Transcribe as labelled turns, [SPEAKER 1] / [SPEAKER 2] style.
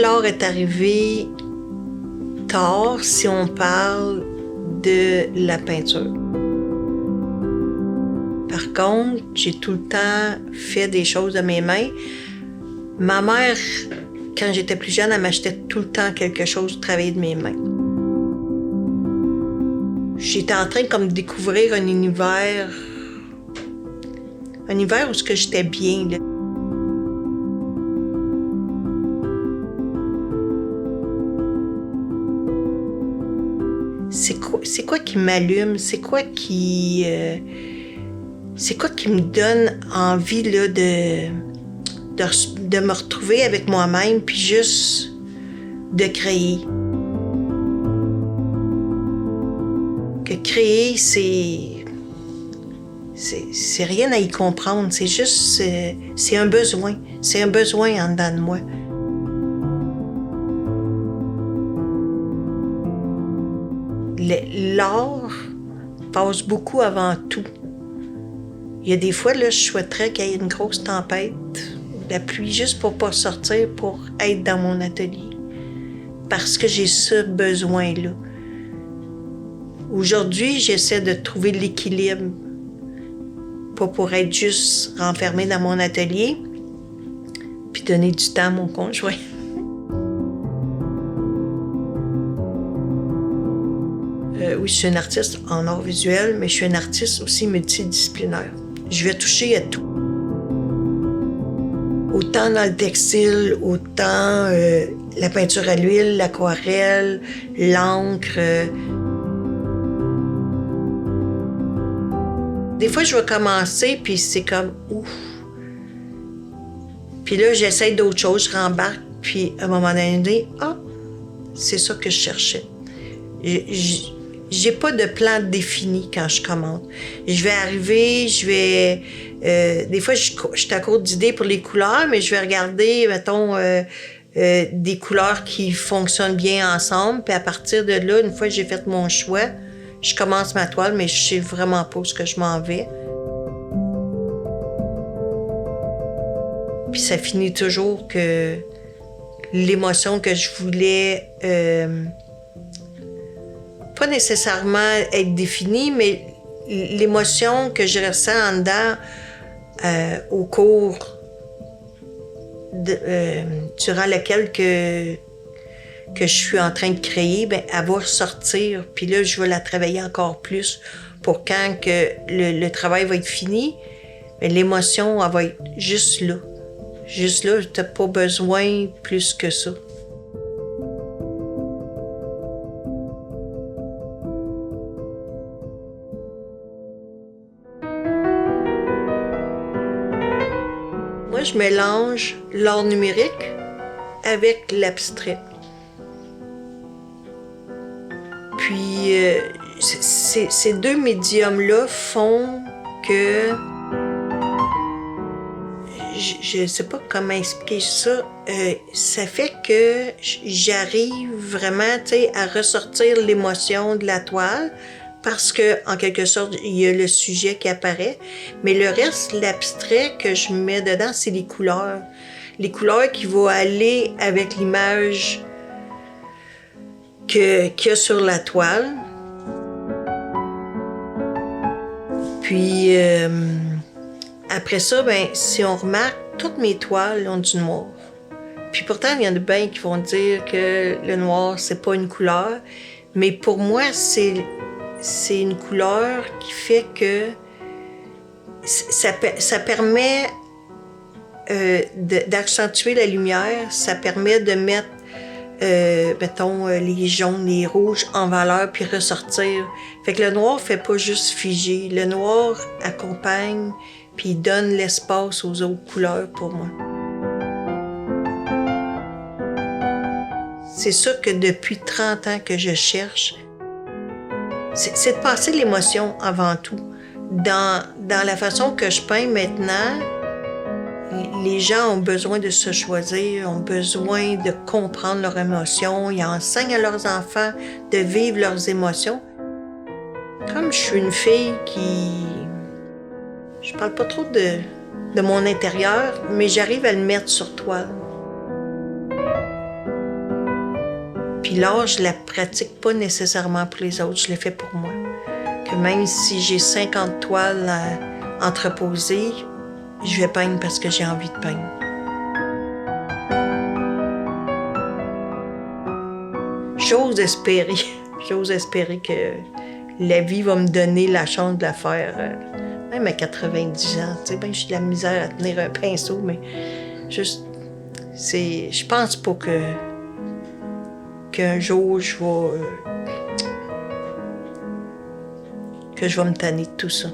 [SPEAKER 1] l'art est arrivé tard si on parle de la peinture. Par contre, j'ai tout le temps fait des choses de mes mains. Ma mère, quand j'étais plus jeune, elle m'achetait tout le temps quelque chose de travailler de mes mains. J'étais en train comme de découvrir un univers où j'étais bien, là. C'est quoi qui m'allume? C'est quoi qui me donne envie là, de me retrouver avec moi-même puis juste de créer? Que créer, c'est rien à y comprendre. C'est juste... c'est un besoin. C'est un besoin en dedans de moi. L'art passe beaucoup avant tout. Il y a des fois, là, je souhaiterais qu'il y ait une grosse tempête, la pluie, juste pour pas sortir, pour être dans mon atelier. Parce que j'ai ce besoin-là. Aujourd'hui, j'essaie de trouver l'équilibre. Pas pour être juste renfermée dans mon atelier, puis donner du temps à mon conjoint. Oui, je suis une artiste en art visuel, mais je suis une artiste aussi multidisciplinaire. Je vais toucher à tout. Autant dans le textile, autant la peinture à l'huile, l'aquarelle, l'encre. Des fois, je vais commencer, puis c'est comme ouf. Puis là, j'essaie d'autres choses, je rembarque, puis à un moment donné, c'est ça que je cherchais. J'ai pas de plan défini quand je commence. Je vais arriver, des fois, je suis à court d'idées pour les couleurs, mais je vais regarder, mettons, des couleurs qui fonctionnent bien ensemble. Puis à partir de là, une fois que j'ai fait mon choix, je commence ma toile, mais je sais vraiment pas où je m'en vais. Puis ça finit toujours que l'émotion que je voulais... pas nécessairement être définie, mais l'émotion que je ressens en dedans au cours durant lequel que je suis en train de créer, ben, elle va ressortir. Puis là, je vais la travailler encore plus pour quand que le travail va être fini, ben, l'émotion, elle va être juste là. Juste là, t'as pas besoin plus que ça. Moi, je mélange l'art numérique avec l'abstrait. Puis, ces deux médiums-là font que... Je ne sais pas comment expliquer ça. Ça fait que j'arrive vraiment, tu sais, à ressortir l'émotion de la toile parce que, en quelque sorte, il y a le sujet qui apparaît. Mais le reste, l'abstrait que je mets dedans, c'est les couleurs. Les couleurs qui vont aller avec l'image qu'il y a sur la toile. Puis, après ça, ben, si on remarque, toutes mes toiles ont du noir. Puis pourtant, il y en a bien qui vont dire que le noir, c'est pas une couleur. Mais pour moi, c'est une couleur qui fait que ça permet d'accentuer la lumière. Ça permet de mettre, mettons, les jaunes, les rouges en valeur puis ressortir. Fait que le noir fait pas juste figer. Le noir accompagne puis il donne l'espace aux autres couleurs pour moi. C'est ça que depuis 30 ans que je cherche. C'est de passer l'émotion avant tout. Dans la façon que je peins maintenant, les gens ont besoin de se choisir, ont besoin de comprendre leurs émotions. Ils enseignent à leurs enfants de vivre leurs émotions. Comme je suis une fille qui... Je parle pas trop de mon intérieur, mais j'arrive à le mettre sur toile. Puis l'art, je la pratique pas nécessairement pour les autres, je le fais pour moi. Que même si j'ai 50 toiles à entreposer, je vais peindre parce que j'ai envie de peindre. J'ose espérer que la vie va me donner la chance de la faire, même à 90 ans. Tu sais, ben, j'ai de la misère à tenir un pinceau, mais juste, je pense pas qu'un jour que je vais me tanner de tout ça.